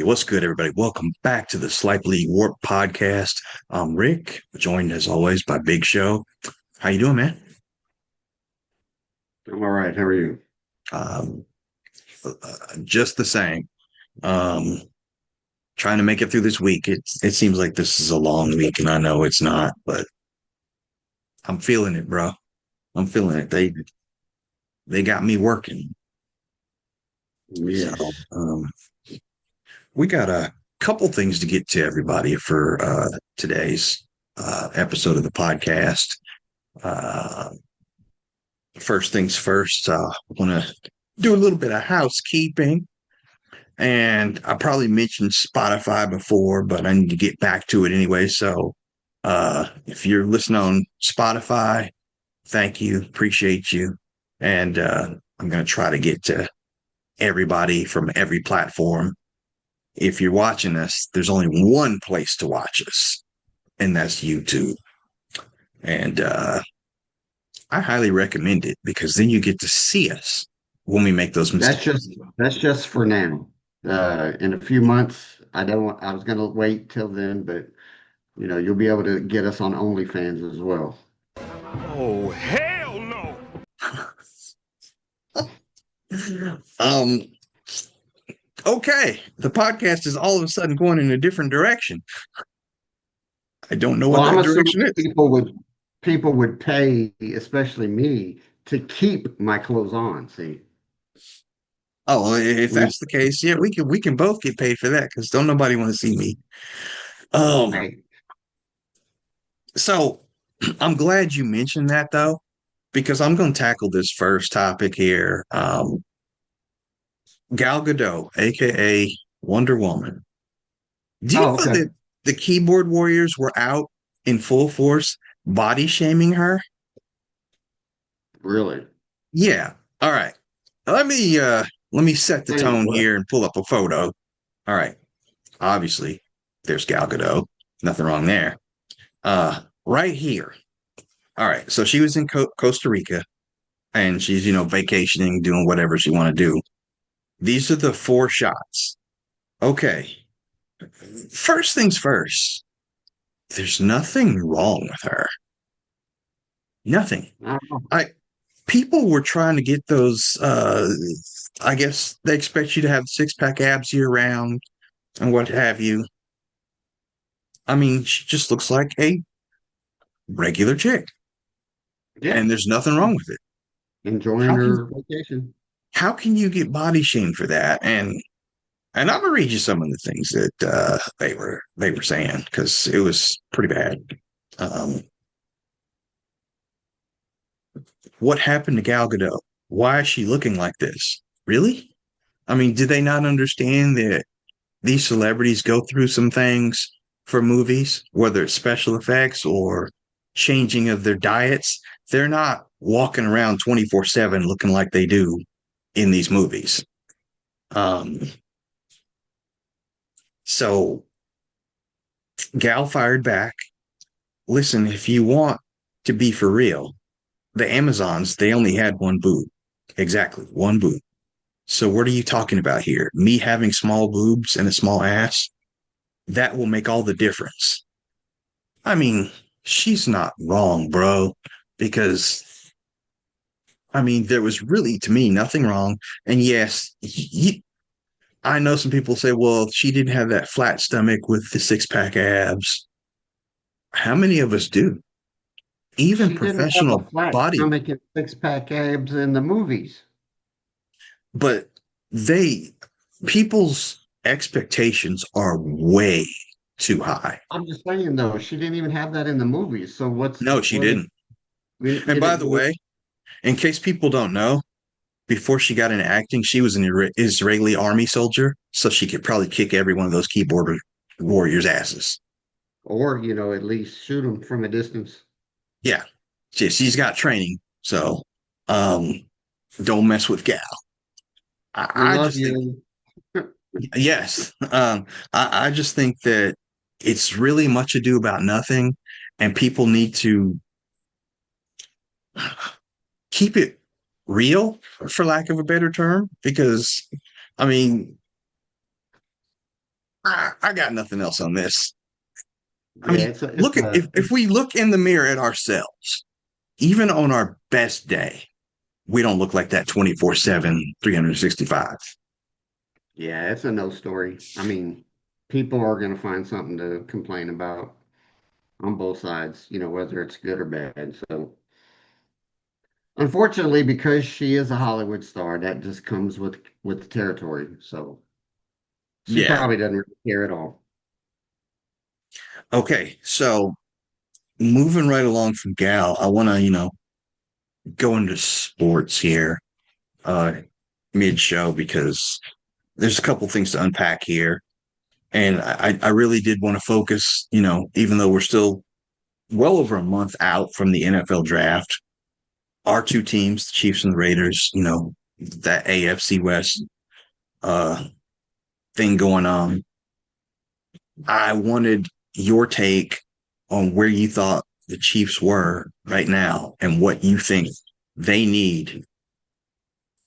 What's good, everybody? Welcome back to the Slightly Warped podcast. I'm Rick, joined as always by Big Show. How you doing, man? I'm all right. How are you? Um, just the same. Um, Trying to make it through this week. It seems like this is a long week, and I know it's not, but I'm feeling it, bro. I'm feeling it. They got me working. So Yes. um, we got a couple things to get to, everybody, for today's episode of the podcast. Uh, First things first, I want to do a little bit of housekeeping. And I probably mentioned Spotify before, but I need to get back to it anyway. So if you're listening on Spotify, thank you. Appreciate you. And I'm going to try to get to everybody from every platform. If you're watching us, there's only one place to watch us, and that's YouTube. And I highly recommend it because then you get to see us when we make those That's mistakes. just for now. In a few months, I was gonna wait till then, but you'll be able to get us on OnlyFans as well. Oh, hell no! um, okay. The podcast is all of a sudden going in a different direction. I don't know Well, what I'm that assuming direction is. people would pay, especially me, to keep my clothes on. See, Oh, if we that's the case, yeah, we can both get paid for that because don't nobody want to see me. Um, right. so I'm glad you mentioned that though, because I'm going to tackle this first topic here. Gal Gadot, aka Wonder Woman. Do you Oh, know okay. that the keyboard warriors were out in full force body shaming her? Really? Yeah. All right. Let me set the Wait, tone what? here and pull up a photo. All right. Obviously, there's Gal Gadot. Nothing wrong there. Right here. All right. So she was in Costa Rica and she's, vacationing, doing whatever she want to do. These are the four shots. Okay. First things first. There's nothing wrong with her. Nothing. I don't know. I People were trying to get those I guess they expect you to have six pack abs year round and what have you. I mean, she just looks like a regular chick, Yeah, and there's nothing wrong with it. enjoying How can her vacation. you get body shamed for that? And I'm gonna read you some of the things that they were saying because it was pretty bad. Um, what happened to Gal Gadot? Why is she looking like this? Really? I mean, did they not understand that these celebrities go through some things for movies, whether it's special effects or changing of their diets? They're not walking around 24/7 looking like they do in these movies. Um, so Gal fired back. Listen, if you want to be for real, the Amazons, they only had one boob. Exactly, one boob. So what are you talking about here? Me having small boobs and a small ass? That will make all the difference. I mean, she's not wrong, bro, because I mean, there was really to me nothing wrong. And yes, I know some people say, well, she didn't have that flat stomach with the six pack abs. How many of us do? Even She didn't have a professional flat body, stomach and six-pack abs in the movies. but they people's expectations are way too high. I'm just saying though, she didn't even have that in the movies. So No, she what is didn't. And did by it the go? way, in case people don't know, before she got into acting, she was an Israeli army soldier, so she could probably kick every one of those keyboard warriors' asses. Or, at least shoot them from a distance. Yeah, she's got training, so um, don't mess with Gal. We I love just think you. yes, I just think that it's really much ado about nothing, and people need to keep it real, for lack of a better term, because I mean I got nothing else on this. I Yeah, mean, look at if we look in the mirror at ourselves, even on our best day, we don't look like that 24/7, 365. yeah, it's a no story. I mean, people are going to find something to complain about on both sides, whether it's good or bad. So, unfortunately, because she is a Hollywood star, that just comes with the territory. So, she Yeah. probably doesn't really care at all. Okay. So moving right along from Gal, I want to, go into sports here, uh, mid show because there's a couple things to unpack here. And I really did want to focus, even though we're still well over a month out from the NFL draft, our two teams, the Chiefs and the Raiders, that AFC West uh, thing going on. I wanted your take on where you thought the Chiefs were right now and what you think they need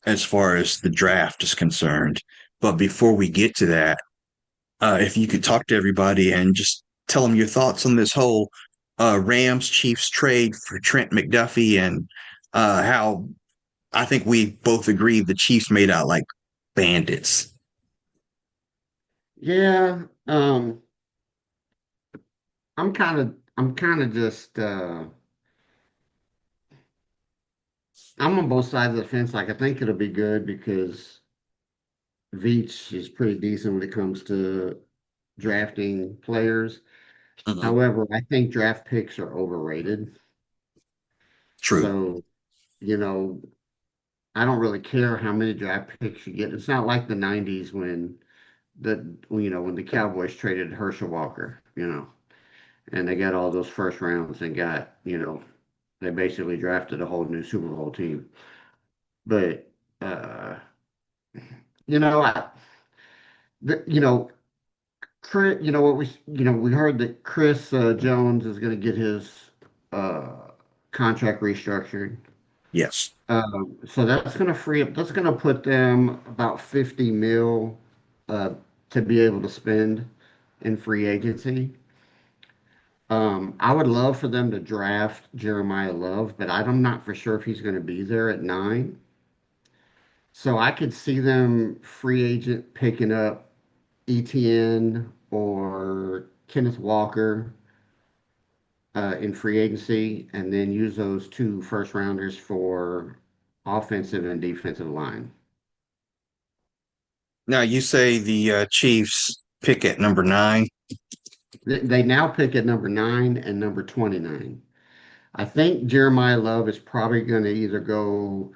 as far as the draft is concerned. But before we get to that, if you could talk to everybody and just tell them your thoughts on this whole Rams Chiefs trade for Trent McDuffie and how I think we both agree the Chiefs made out like bandits. Yeah, I'm kind of just I'm on both sides of the fence. Like I think it'll be good because Veach is pretty decent when it comes to drafting players. Mhm. However, I think draft picks are overrated. True. So, you know, I don't really care how many draft picks you get. It's not like the 90s when the Cowboys traded Herschel Walker, and they got all those first rounds and they basically drafted a whole new Super Bowl team. But uh, I the, you know Chris, what we heard that Chris Jones is going to get his uh, contract restructured. Yes. So that's going to free up. That's going to put them about 50 mil uh, to be able to spend in free agency. I would love for them to draft Jeremiah Love, but I'm not for sure if he's going to be there at 9. So I could see them free agent picking up ETN or Kenneth Walker in free agency, and then use those two first rounders for offensive and defensive line. Now you say the Chiefs pick at number 9. They now pick at number 9 and number 29. I think Jeremiah Love is probably going to either go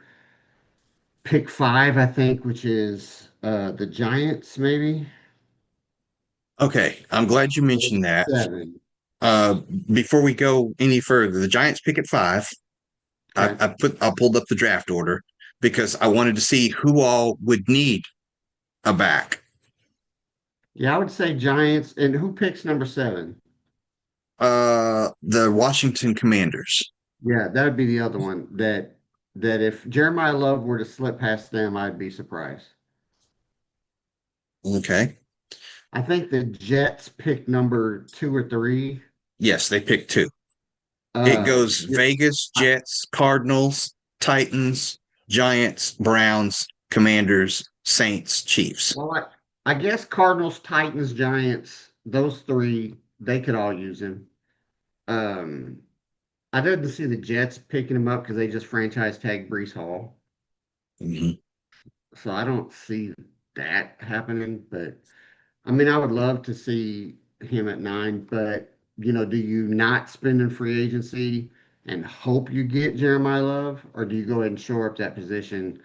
pick 5, I think, which is the Giants, maybe, Okay, I'm glad you or mentioned that. 7. Uh, Before we go any further, the Giants pick at 5. Okay. I pulled up the draft order because I wanted to see who all would need a back. Yeah, I would say Giants. And who picks number 7? The Washington Commanders. Yeah, that would be the other one that if Jeremiah Love were to slip past them, I'd be surprised. Okay. I think the Jets pick number 2 or 3. Yes, they picked 2. It Uh, goes yeah, Vegas, I, Jets, Cardinals, Titans, Giants, Browns, Commanders, Saints, Chiefs. well, I guess Cardinals, Titans, Giants, those 3, they could all use him. Um, I didn't see the Jets picking him up because they just franchise tag Brees Hall. Mhm. So I don't see that happening. But I mean, I would love to see him at 9. But do you not spend in free agency and hope you get Jeremiah Love, or do you go ahead and shore up that position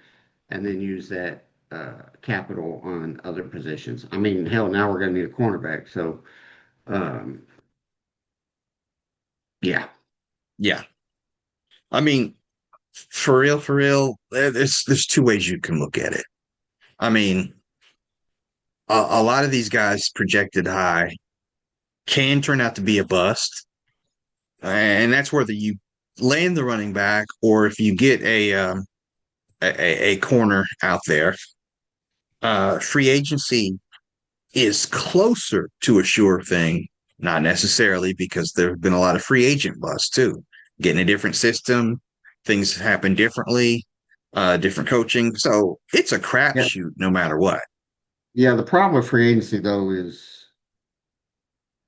and then use that capital on other positions? I mean, hell, now we're going to need a cornerback. So, um, yeah. Yeah. I mean, for real, there's two ways you can look at it. I mean, a lot of these guys projected high can turn out to be a bust, and that's whether you land the running back or if you get a corner out there. Free agency. is closer to a sure thing. Not necessarily, because there have been a lot of free agent busts too. Getting a different system, things happen differently, different coaching. So it's a Yeah. crapshoot no matter what. Yeah. The problem with free agency though is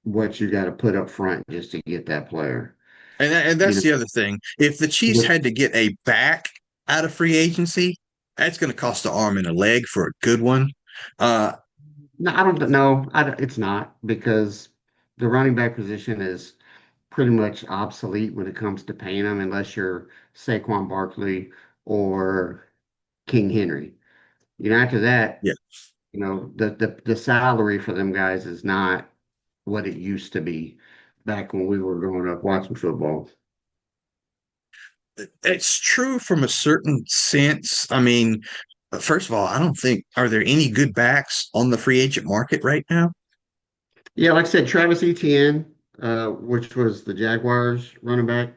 what you got to put up front just to get that player. And You that's know, the other thing. If the Chiefs with had to get a back out of free agency, that's going to cost an arm and a leg for a good one. Uh, no, I don't know. It's not because the running back position is pretty much obsolete when it comes to paying them, unless you're Saquon Barkley or King Henry. After that, yeah, the salary for them guys is not what it used to be back when we were growing up watching football. it's true from a certain sense. I mean, first of all, I don't think are there any good backs on the free agent market right now? Yeah, like I said, Travis Etienne, which was the Jaguars running back,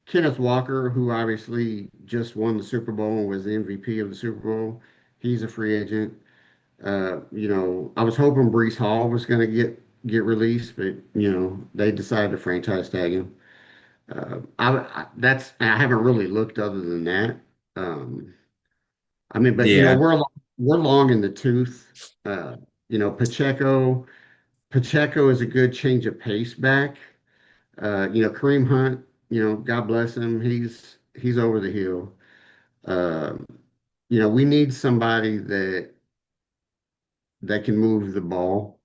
Kenneth Walker, who obviously just won the Super Bowl and was the MVP of the Super Bowl. He's a free agent. I was hoping Brees Hall was going to get released, but they decided to franchise tag him. I haven't really looked other than that. Um, but Yeah, we're long in the tooth. Pacheco is a good change of pace back. Kareem Hunt, God bless him, he's over the hill. Um, we need somebody that can move the ball.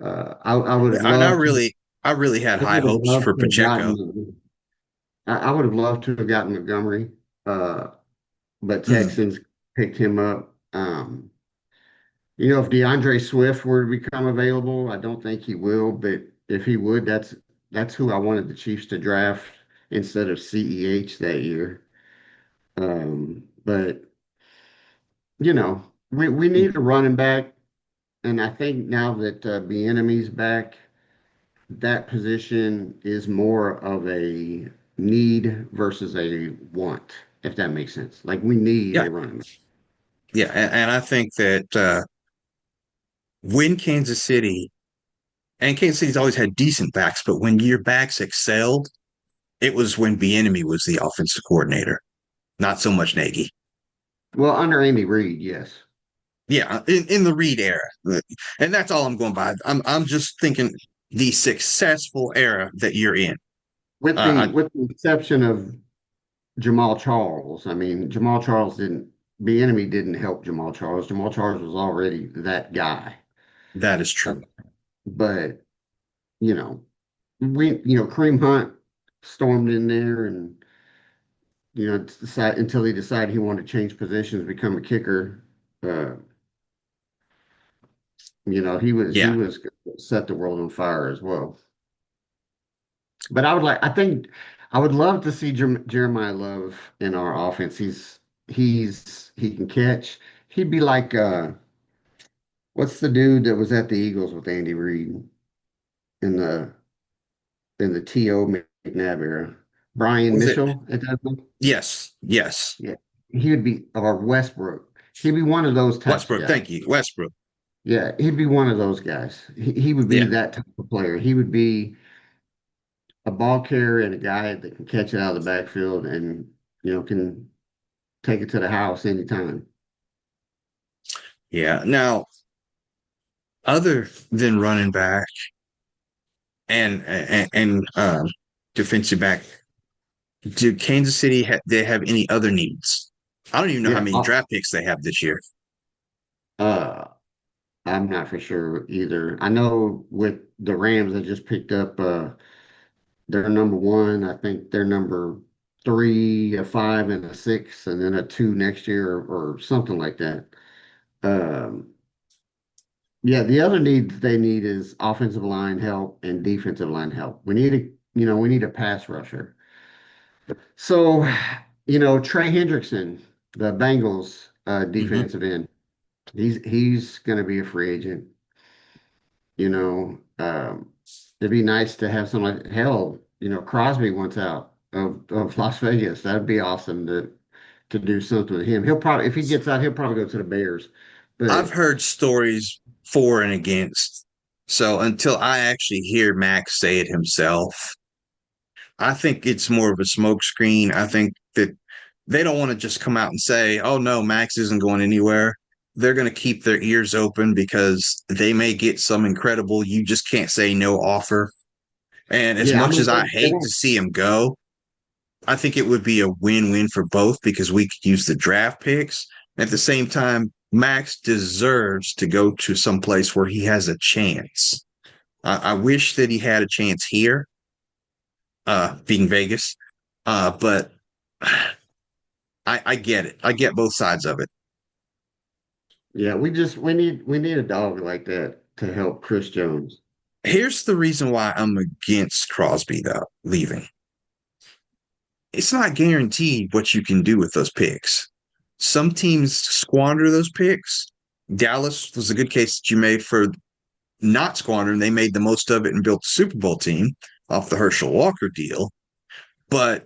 I would have and loved to. I really had I high would have hopes loved for to have Pacheco. I would have loved to have gotten Montgomery, uh, but Mm, Texans picked him up. If DeAndre Swift were to become available, I don't think he will, but if he would, that's who I wanted the Chiefs to draft instead of CEH that year. But we need a running back, and I think now that Bieniemy's back, that position is more of a need versus a want, if that makes sense. Like we need yeah, a running back. yeah, and I think that when Kansas City's always had decent backs, but when your backs excelled, it was when Bieniemy was the offensive coordinator, not so much Nagy. Well, under Andy Reid, yes. Yeah, in the Reed era, and that's all I'm going by. I'm just thinking the successful era that you're in. I, With the exception of Jamal Charles. I mean, Jamal Charles didn't, Bieniemy didn't help Jamal Charles. Jamal Charles was already that guy. that is Uh, true. but, you know, Kareem Hunt stormed in there and, until he decided he wanted to change positions, become a kicker. Uh, he Yeah, was gonna set the world on fire as well. But I would love to see Jeremiah Love in our offense. He can catch. He'd be like what's the dude that was at the Eagles with Andy Reid in the T.O. McNabb era? Brian was it? Mitchell at that point? Yes, yes. Yeah. He would be, or Westbrook. He'd be one of those types of Westbrook, guys. thank you, Westbrook. Yeah, he'd be one of those guys. He would be Yeah, that type of player. He would be a ball carrier and a guy that can catch it out of the backfield and can take it to the house anytime. yeah. Now, other than running back and defensive back, do Kansas City they have any other needs? I don't even know how Yeah, many draft picks they have this year. uh, I'm not for sure either. I know with the Rams, they just picked up their number one. I think they're number three, a five, and a six, and then a two next year or something like that. Um, yeah, the other needs they need is offensive line help and defensive line help. We need a pass rusher. So, Trey Hendrickson, the Bengals Hmm. defensive end, he's going to be a free agent. You know, it'd be nice to have some like hell. Crosby wants out of Las Vegas. That'd be awesome to do something with him. He'll probably if he gets out, he'll probably go to the Bears. I've But heard stories. for and against. So until I actually hear Max say it himself, I think it's more of a smokescreen. I think that they don't want to just come out and say, "Oh no, Max isn't going anywhere." They're going to keep their ears open because they may get some incredible, you just can't say no offer. And as Yeah, I much mean as I they hate to don't. see him go, I think it would be a win-win for both because we could use the draft picks. At the same time, Max deserves to go to some place where he has a chance. I wish that he had a chance here, being Vegas, but I get it. I get both sides of it. Yeah, we need a dog like that to help Chris Jones. Here's the reason why I'm against Crosby, though, leaving. It's not guaranteed what you can do with those picks. Some teams squander those picks. Dallas was a good case that you made for not squandering. They made the most of it and built a Super Bowl team off the Herschel Walker deal. But,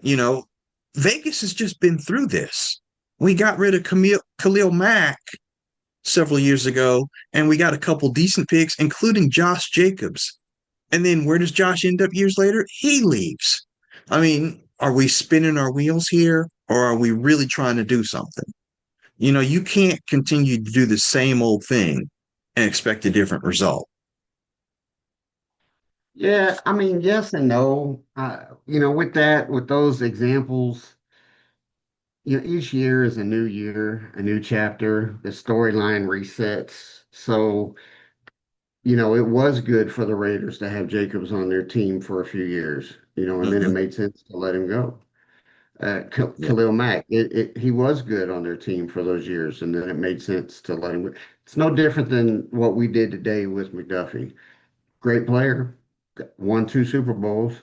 Vegas has just been through this. We got rid of Khalil Mack several years ago, and we got a couple decent picks, including Josh Jacobs. And then where does Josh end up years later? He leaves. I mean, are we spinning our wheels here, or are we really trying to do something? You can't continue to do the same old thing and expect a different result. Yeah, I mean, yes and no. With those examples, each year is a new year, a new chapter. The storyline resets. So, it was good for the Raiders to have Jacobs on their team for a few years, and then it Mm-hmm. made sense to let him go. Yeah, Khalil Mack, he was good on their team for those years, and then it made sense to let him go. It's no different than what we did today with McDuffie. Great player, won two Super Bowls.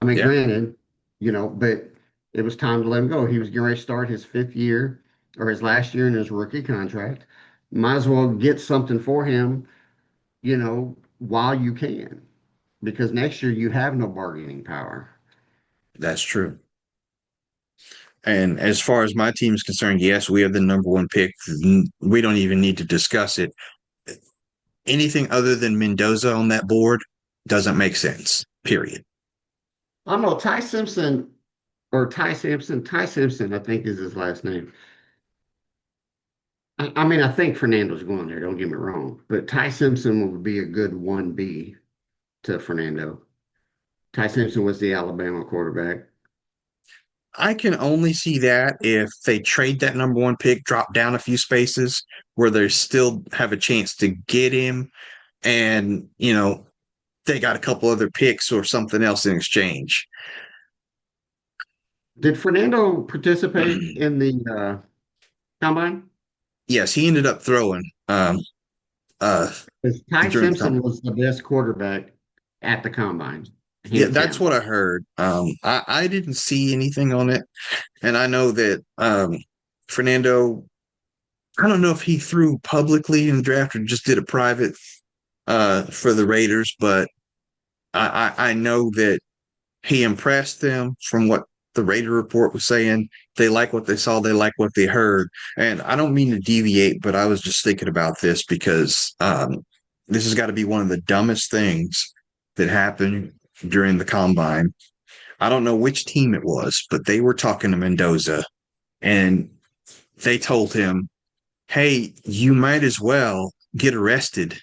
I mean, yeah, granted, but it was time to let him go. He was getting ready to start his fifth year or his last year in his rookie contract. Might as well get something for him, while you can, because next year you have no bargaining power. that's true. And as far as my team is concerned, yes, we have the number one pick. We don't even need to discuss it. Anything other than Mendoza on that board doesn't make sense, period. I don't know, Ty Simpson or Ty Simpson, I think is his last name. I mean, I think Fernando's going there, don't get me wrong, but Ty Simpson would be a good 1B to Fernando. Ty Simpson was the Alabama quarterback. I can only see that if they trade that number one pick, drop down a few spaces where they still have a chance to get him. And, they got a couple other picks or something else in exchange. Did Fernando participate in the combine? Yes, he ended up throwing uh, 'Cause Ty during the Simpson combine. was the best quarterback at the combine, Yeah, hands that's down. what I heard. I didn't see anything on it. And I know that Fernando, I don't know if he threw publicly in the draft or just did a private for the Raiders, but I know that he impressed them from what the Raider report was saying. They like what they saw, they like what they heard. And I don't mean to deviate, but I was just thinking about this because this has got to be one of the dumbest things that happened during the combine. I don't know which team it was, but they were talking to Mendoza and they told him, hey, you might as well get arrested.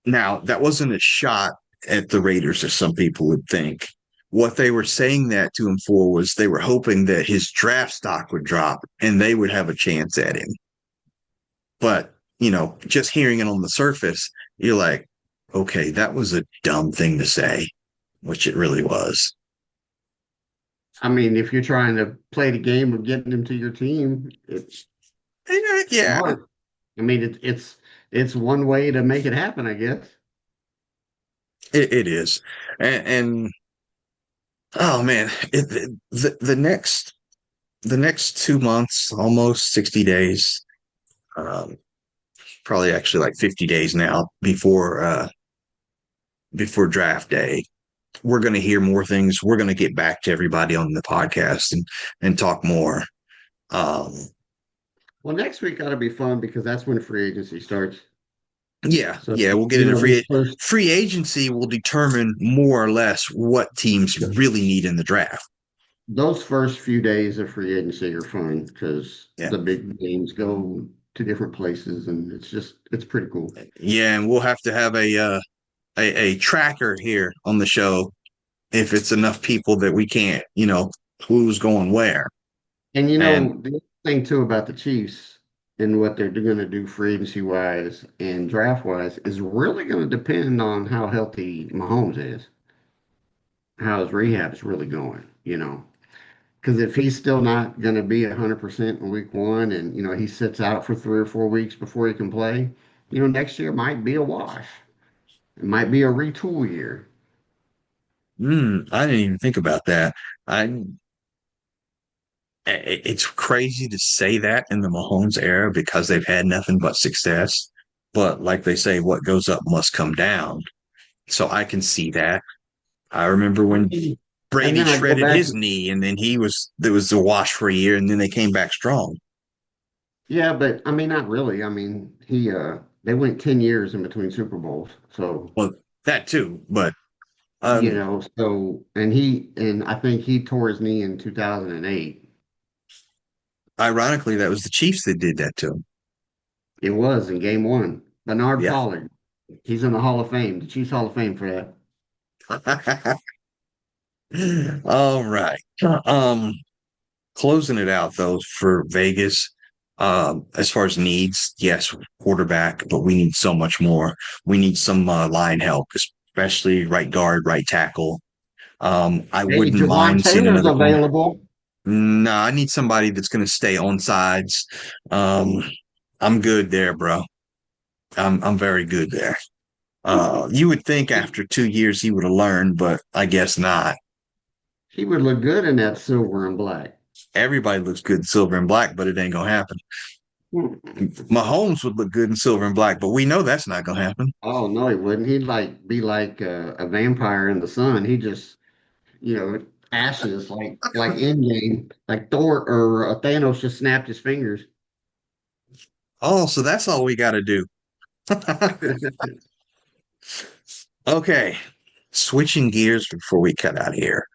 Now, that wasn't a shot at the Raiders, as some people would think. What they were saying that to him for was they were hoping that his draft stock would drop and they would have a chance at him. But, just hearing it on the surface, you're like, okay, that was a dumb thing to say, which it really was. I mean, if you're trying to play the game of getting him to your team, it's Yeah, smart. I mean, it's one way to make it happen, I guess. it is. And oh man, the next 2 months, almost 60 days, um, probably actually like 50 days now before draft day. We're going to hear more things. We're going to get back to everybody on the podcast and talk more. Um, Well, next week ought to be fun because that's when free agency starts. Yeah, So, yeah, we'll get you into know, this first free agency will determine more or less what teams really need in the draft. those first few days of free agency are fun because Yeah. the big names go to different places and it's pretty cool. Yeah, and we'll have to have a tracker here on the show if it's enough people that we can't, who's going where. And And the other thing too about the Chiefs and what they're going to do free agency wise and draft wise is really going to depend on how healthy Mahomes is, how his rehab is really going. Because if he's still not going to be 100% in week one and, he sits out for 3 or 4 weeks before he can play, next year might be a wash. It might be a retool year. I didn't even think about that. I it's crazy to say that in the Mahomes era because they've had nothing but success. But like they say, what goes up must come down. So I can see that. I remember I when mean, and Brady then I go shredded back, his knee and then there was a wash for a year and then they came back strong. yeah, but I mean, not really. I mean, they went 10 years in between Super Bowls. So, Well, that too. But um and I think he tore his knee in 2008. ironically that was the Chiefs that did that to him. It was in game one. Bernard Yeah. Pollard, he's in the Hall of Fame, the Chiefs Hall of Fame for that. All right. Um Closing it out though for Vegas, as far as needs, yes, quarterback, but we need so much more. We need some line help, especially right guard, right tackle. I Hey, wouldn't Javon mind seeing Taylor's another corner. available. No, I need somebody that's going to stay on sides. Um, I'm good there, bro. I'm very good there. You would think after 2 years he would have learned, but I guess not. He would look good in that silver and black. Everybody looks good in silver and black, but it ain't gonna happen. Hmm. Mahomes would look good in silver and black, but we know that's not gonna happen. Oh no, he wouldn't. He'd like be like a vampire in the sun. He just, ashes like Endgame, like Thor or Thanos just snapped his fingers. Oh, so that's all we got to do. Okay, switching gears before we cut out here.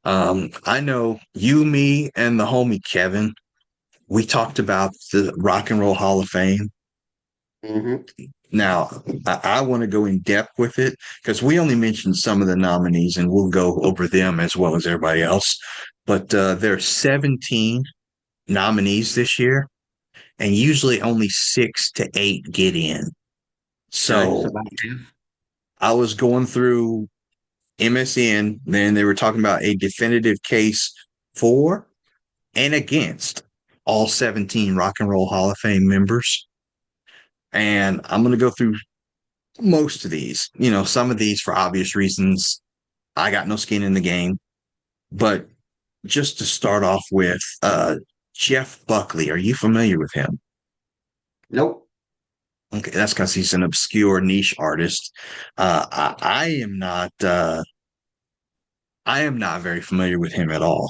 I know you, me, and the homie Kevin. We talked about the Rock and Roll Hall of Fame. Hmm. Now, I want to go in depth with it because we only mentioned some of the nominees, and we'll go over them as well as everybody else. But there are 17 nominees this year, and usually only 6 to 8 get in. Okay, so So about half. I was going through MSN, then they were talking about a definitive case for and against all 17 Rock and Roll Hall of Fame members. And I'm going to go through most of these. Some of these for obvious reasons. I got no skin in the game. But just to start off with, Jeff Buckley, are you familiar with him? Nope. Okay, that's because he's an obscure niche artist. I am not. I am not very familiar with him at all.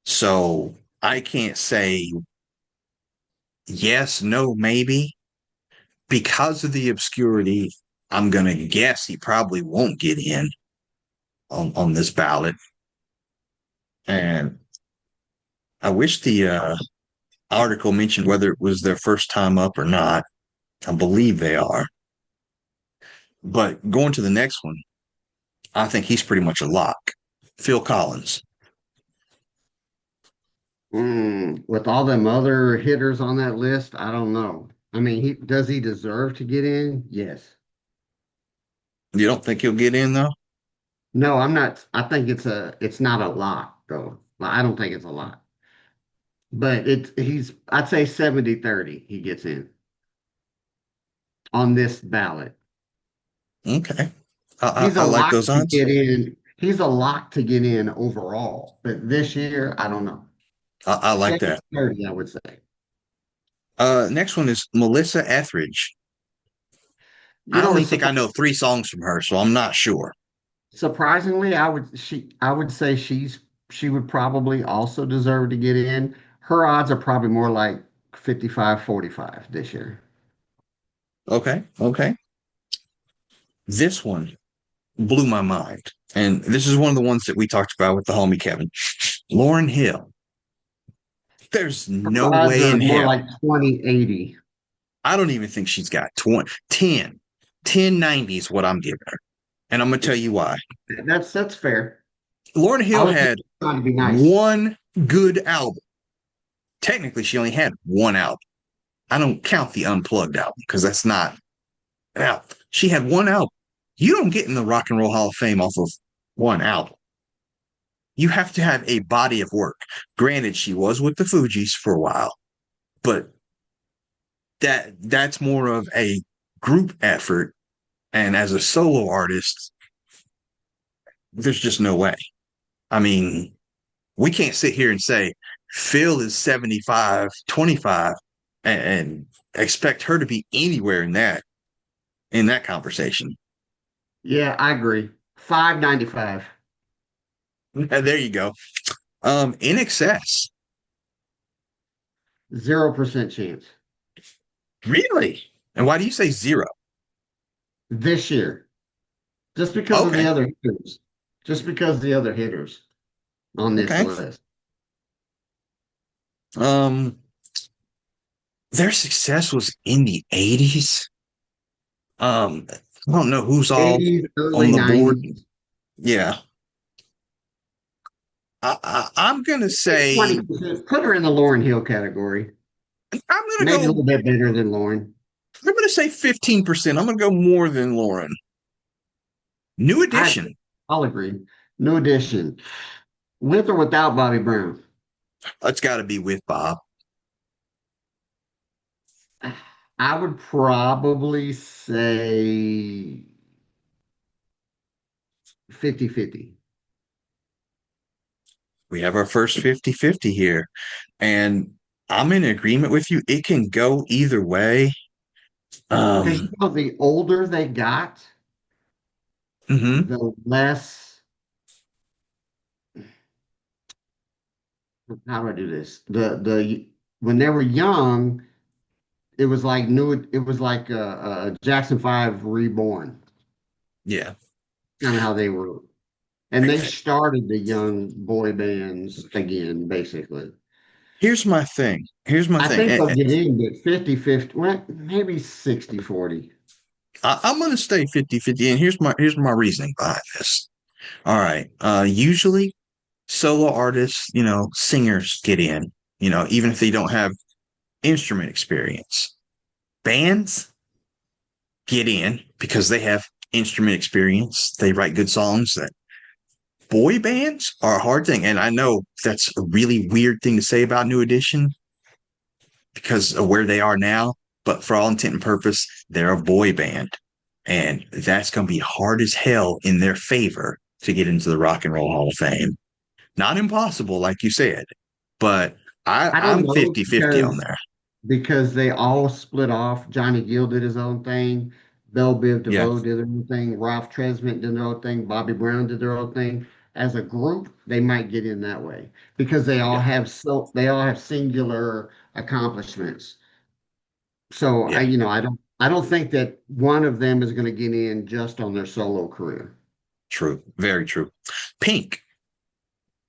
So I can't say yes, no, maybe. Because of the obscurity, I'm going to guess he probably won't get in on this ballot. And I wish the article mentioned whether it was their first time up or not. I believe they are. But going to the next one, I think he's pretty much a lock. Phil Collins. With all them other hitters on that list, I don't know. I mean, does he deserve to get in? Yes. You don't think he'll get in though? No, I'm not. I think it's not a lot though. Like, I don't think it's a lot. But I'd say 70-30 he gets in on this ballot. Okay. He's a I like lock those to odds. get in. He's a lock to get in overall. But this year, I don't know. I like that. 70-30, I would say. Next one is Melissa Etheridge. You I know, only think I know 3 songs from her, so I'm not sure. surprisingly, I would say she would probably also deserve to get in. Her odds are probably more like 55-45 this year. Okay. Okay. This one blew my mind. And this is one of the ones that we talked about with the homie Kevin. Lauren Hill. There's Her no odds way are in more hell. like 20-80. I don't even think she's got 20, 10. 1090 is what I'm giving her. And I'm going to tell you why. That's fair. Lauren I Hill was just had trying to be nice. one good album. Technically, she only had one album. I don't count the unplugged album because that's not an album. She had one album. You don't get in the Rock and Roll Hall of Fame off of one album. You have to have a body of work. Granted, she was with the Fugees for a while, but that's more of a group effort. And as a solo artist, there's just no way. I mean, we can't sit here and say Phil is 75-25 and expect her to be anywhere in that conversation. Yeah, I agree. 5.95. And there you go. In excess. 0% chance. Really? And why do you say zero? This year. Just because of the Okay. other hitters. Just because of the other hitters on this Okay. list. Um, their success was in the 80s. I don't know who's all 80s, on early the board. 90s. Yeah. I'm gonna say 20%. Put her in the Lauren Hill category. I'm gonna Maybe a go little bit better than Lauren. I'm gonna say 15%. I'm gonna go more than Lauren. New I edition. I'll agree. New addition. With or without Bobby Brown? It's got to be with Bob. I would probably say 50-50. We have our first 50-50 here. And I'm in agreement with you. It can go either way. Because the older they got, Mhm. the less, how do I do this? The when they were young, it was like Jackson 5 reborn, Yeah. kind of how they were. And they started the young boy bands again, basically. Here's my thing. Here's my I thing. think they'll get in, but 50-50, well, maybe 60-40. I'm going to stay 50-50. And here's my reasoning behind this. All right. Usually solo artists, singers get in, even if they don't have instrument experience. Bands get in because they have instrument experience. They write good songs. That boy bands are a hard thing. And I know that's a really weird thing to say about New Edition because of where they are now. But for all intent and purpose, they're a boy band. And that's going to be hard as hell in their favor to get into the Rock and Roll Hall of Fame. Not impossible, like you said, but I don't I'm know 50-50 on there. because they all split off. Johnny Gill did his own thing. Belle Biv Yeah. DeVoe did their own thing. Ralph Tresvant did their own thing. Bobby Brown did their own thing. As a group, they might get in that way because Yeah. they all have singular accomplishments. So Yeah. I don't think that one of them is going to get in just on their solo career. True. Very true. Pink.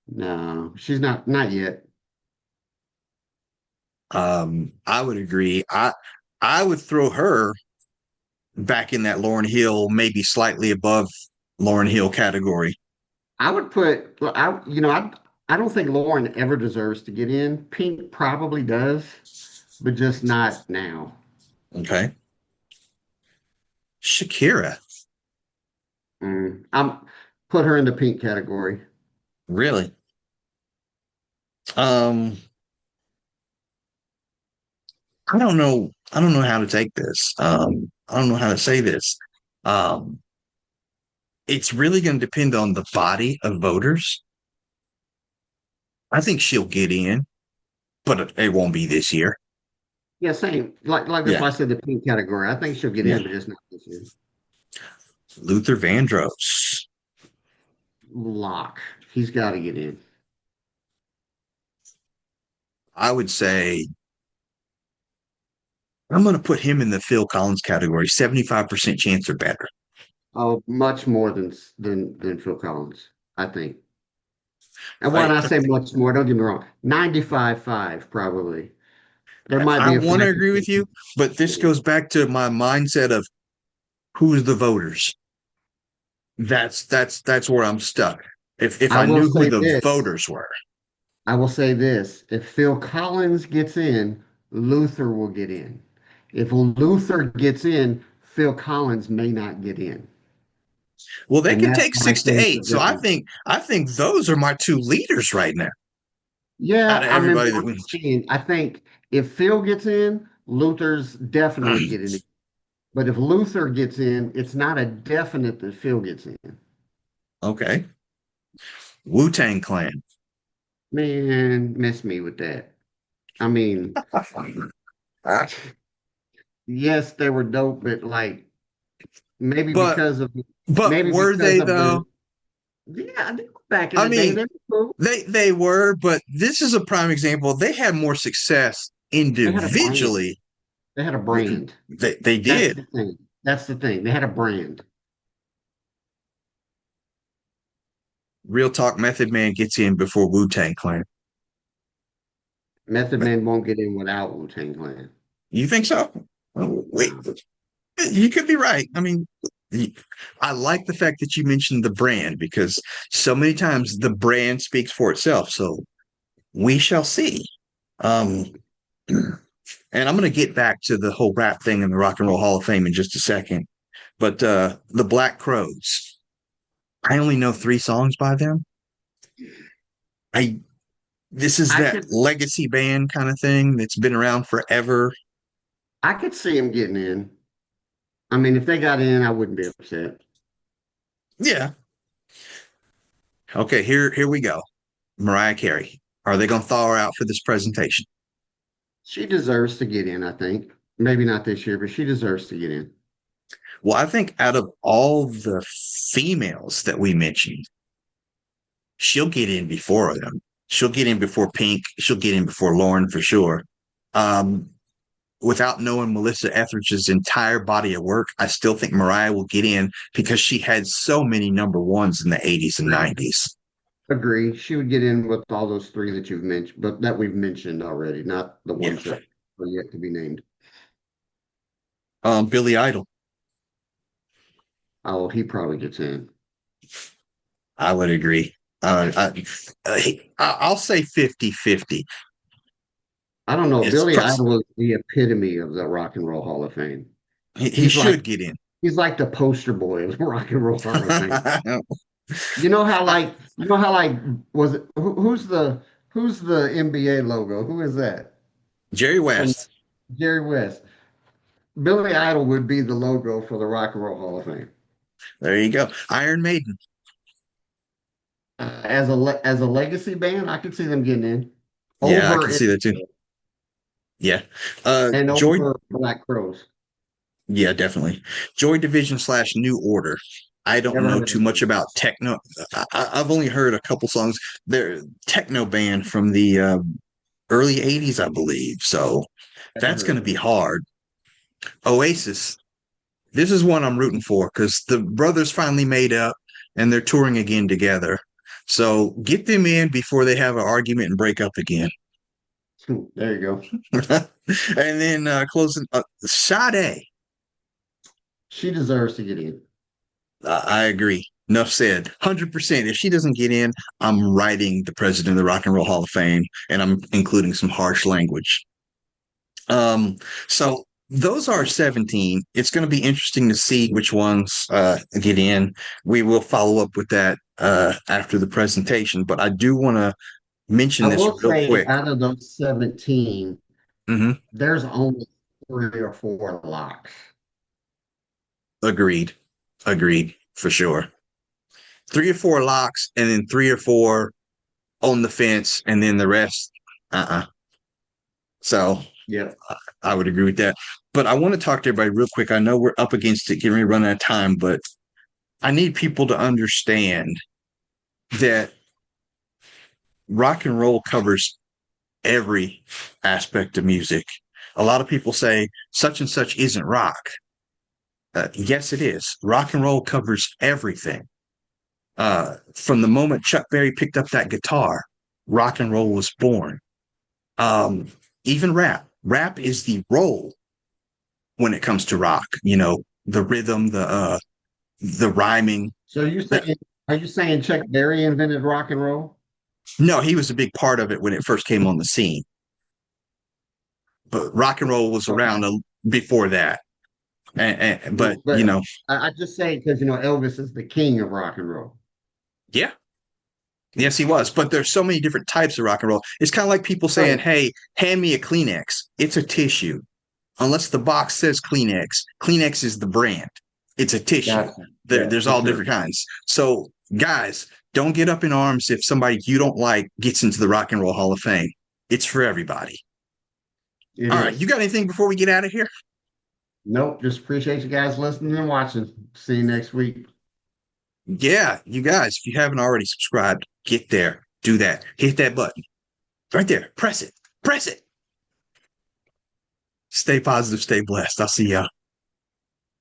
No, she's not yet. I would agree. I would throw her back in that Lauren Hill, maybe slightly above Lauren Hill category. I would put I don't think Lauren ever deserves to get in. Pink probably does, but just not now. Okay. Shakira. I'm put her in the pink category. Really? Um, I don't know. I don't know how to take this. I don't know how to say this. Um, it's really going to depend on the body of voters. I think she'll get in, but it won't be this year. Yeah, same. Like that's Yeah. why I said the pink category. I think she'll get Yeah. in, but just not this year. Luther Vandross. Lock. He's got to get in. I would say I'm going to put him in the Phil Collins category, 75% chance or better. Oh, much more than Phil Collins, I think. And when I, I say much more, don't get me wrong, 95.5 probably. There might I be a want to fraction. agree with you, but this goes back to my mindset of who's the voters. That's where I'm stuck. If I I will knew who say the this. voters were. I will say this. If Phil Collins gets in, Luther will get in. If Luther gets in, Phil Collins may not get in. Well, they And can that's take why I six to say it's a eight. So I difference. think I think those are my two leaders right now out Yeah, of I mean, everybody but that I'm we. just saying, I think if Phil gets in, Luther's definitely getting in. But if Luther gets in, it's not a definite that Phil gets in. Okay, Wu-Tang Clan. Man, miss me with that. I mean, yes, they were dope, but like maybe but because of but maybe were because they of though? the yeah, they were back in I the day, mean, they were cool. they were, but this is a prime example. They had more success They had a brand. individually. They had a brand. They That's did. the thing. That's the thing. They had a brand. Real talk. Method Man gets in before Wu-Tang Clan. Method Man won't get in without Wu-Tang Clan. You think so? Oh, wait, No. you could be right. I mean, I like the fact that you mentioned the brand because so many times the brand speaks for itself. So we shall see. Um, and I'm going to get back to the whole rap thing in the Rock and Roll Hall of Fame in just a second. But the Black Crows, I only know 3 songs by them. I This is I that could legacy band kind of thing that's been around forever. I could see him getting in. I mean, if they got in, I wouldn't be upset. Yeah. Okay, here we go. Mariah Carey. Are they going to thaw her out for this presentation? She deserves to get in, I think. Maybe not this year, but she deserves to get in. Well, I think out of all the females that we mentioned, she'll get in before them. She'll get in before Pink. She'll get in before Lauren for sure. Um, Without knowing Melissa Etheridge's entire body of work, I still think Mariah will get in because she had so many number ones in the 80s and 90s. Agree. She would get in with all those three that you've mentioned, but that we've mentioned already, not the Yeah. ones that are yet to be named. Billy Idol, Oh, he probably gets in. I would agree. I'll say 50-50. I don't know. It's Billy pros- Idol is the epitome of the Rock and Roll Hall of Fame. he He's like should get in. he's like the poster boy of the Rock and Roll Hall of Fame. I, You know how like was it who's the NBA logo? Who is that? Jerry From West. Jerry West. Billy Idol would be the logo for the Rock and Roll Hall of Fame. There you go. Iron Maiden. As a legacy band, I could see them getting in Yeah, I over can see that too. Yeah. and Joy. over Black Crows. Yeah, definitely. Joy Division / New Order. I don't Never know heard too of much them. about techno. I've only heard a couple songs. They're techno band from the early 80s, I believe. So Never that's heard going to of be them. hard. Oasis. This is one I'm rooting for because the brothers finally made up and they're touring again together. So get them in before they have an argument and break up again. There you go. And then closing Sade. She deserves to get in. I agree. Enough said. 100%. If she doesn't get in, I'm writing the president of the Rock and Roll Hall of Fame, and I'm including some harsh language. So those are 17. It's going to be interesting to see which ones get in. We will follow up with that after the presentation, but I do want to mention I this will real say quick. out of those 17, Hmm. there's only 3 or 4 locks. Agreed. Agreed. For sure. 3 or 4 locks, and then 3 or 4 on the fence, and then the rest. Uh-uh. So Yep. I would agree with that. But I want to talk to everybody real quick. I know we're up against it, getting ready to run out of time, but I need people to understand that rock and roll covers every aspect of music. A lot of people say such and such isn't rock. Yes, it is. Rock and roll covers everything. From the moment Chuck Berry picked up that guitar, rock and roll was born. Um, Even rap. Rap is the roll when it comes to rock. The rhythm, the rhyming. So are you saying Chuck Berry invented rock and roll? No, he was a big part of it when it first came on the scene. But rock and roll was Okay. around before that. But But I just say because Elvis is the king of rock and roll. yeah, yes, he was. But there's so many different types of rock and roll. It's kind of like people saying, Right. "Hey, hand me a Kleenex." It's a tissue. Unless the box says Kleenex, Kleenex is the brand. It's a tissue. Gotcha. Yeah, There's for all sure. different kinds. So, guys, don't get up in arms if somebody you don't like gets into the Rock and Roll Hall of Fame. It's for everybody. It All right, you is. got anything before we get out of here? Nope. Just appreciate you guys listening and watching. See you next week. Yeah, you guys, if you haven't already subscribed, get there. Do that. Hit that button right there. Press it. Press it. Stay positive. Stay blessed. I'll see ya.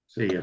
See ya.